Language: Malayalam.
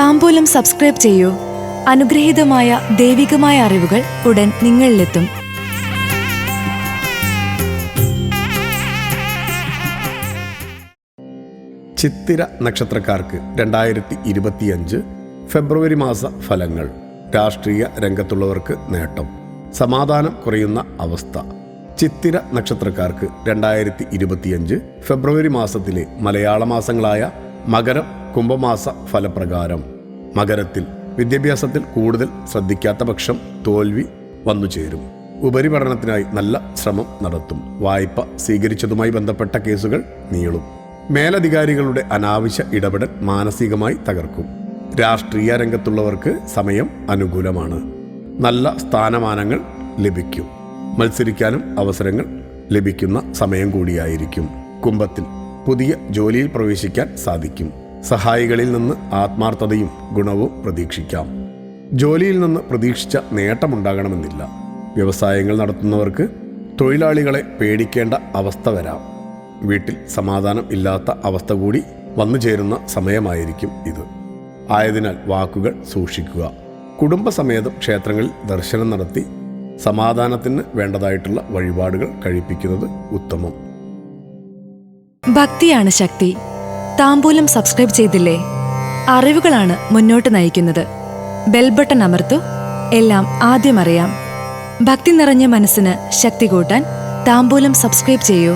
താംബൂലം സബ്സ്ക്രൈബ് ചെയ്യൂ. അനുഗ്രഹീതമായ ദൈവികമായ അറിവുകൾ ഉടൻ നിങ്ങളിലെത്തും. ചിത്തിര നക്ഷത്രക്കാർക്ക് 2025 ഫെബ്രുവരി മാസ ഫലങ്ങൾ. രാഷ്ട്രീയ രംഗത്തുള്ളവർക്ക് നേട്ടം, സമാധാനം കുറയുന്ന അവസ്ഥ. ചിത്തിര നക്ഷത്രക്കാർക്ക് 2025 ഫെബ്രുവരി മാസത്തിലെ മലയാള മാസങ്ങളായ മകരം, കുംഭമാസ ഫലപ്രകാരം. മകരത്തിൽ വിദ്യാഭ്യാസത്തിൽ കൂടുതൽ ശ്രദ്ധിക്കാത്ത പക്ഷം തോൽവി വന്നുചേരും. ഉപരിപഠനത്തിനായി നല്ല ശ്രമം നടത്തും. വായ്പ സ്വീകരിച്ചതുമായി ബന്ധപ്പെട്ട കേസുകൾ നീളും. മേലധികാരികളുടെ അനാവശ്യ ഇടപെടൽ മാനസികമായി തകർക്കും. രാഷ്ട്രീയ രംഗത്തുള്ളവർക്ക് സമയം അനുകൂലമാണ്. നല്ല സ്ഥാനമാനങ്ങൾ ലഭിക്കും. മത്സരിക്കാനും അവസരങ്ങൾ ലഭിക്കുന്ന സമയം കൂടിയായിരിക്കും. കുംഭത്തിൽ പുതിയ ജോലിയിൽ പ്രവേശിക്കാൻ സാധിക്കും. സഹായികളിൽ നിന്ന് ആത്മാർത്ഥതയും ഗുണവും പ്രതീക്ഷിക്കാം. ജോലിയിൽ നിന്ന് പ്രതീക്ഷിച്ച നേട്ടമുണ്ടാകണമെന്നില്ല. വ്യവസായങ്ങൾ നടത്തുന്നവർക്ക് തൊഴിലാളികളെ പേടിക്കേണ്ട അവസ്ഥ വരാം. വീട്ടിൽ സമാധാനം ഇല്ലാത്ത അവസ്ഥ കൂടി വന്നു ചേരുന്ന സമയമായിരിക്കും ഇത്. ആയതിനാൽ വാക്കുകൾ സൂക്ഷിക്കുക. കുടുംബസമേതം ക്ഷേത്രങ്ങളിൽ ദർശനം നടത്തി സമാധാനത്തിന് വേണ്ടതായിട്ടുള്ള വഴിപാടുകൾ കഴിപ്പിക്കുന്നത് ഉത്തമം. ഭക്തിയാണ് ശക്തി. താംബൂലം സബ്സ്ക്രൈബ് ചെയ്തില്ലേ? അറിവുകളാണ് മുന്നോട്ട് നയിക്കുന്നത്. ബെൽ ബട്ടൺ അമർത്തു. എല്ലാം ആദ്യം അറിയാം. ഭക്തി നിറഞ്ഞ മനസ്സിന് ശക്തി കൂട്ടാൻ താംബൂലം സബ്സ്ക്രൈബ് ചെയ്യൂ.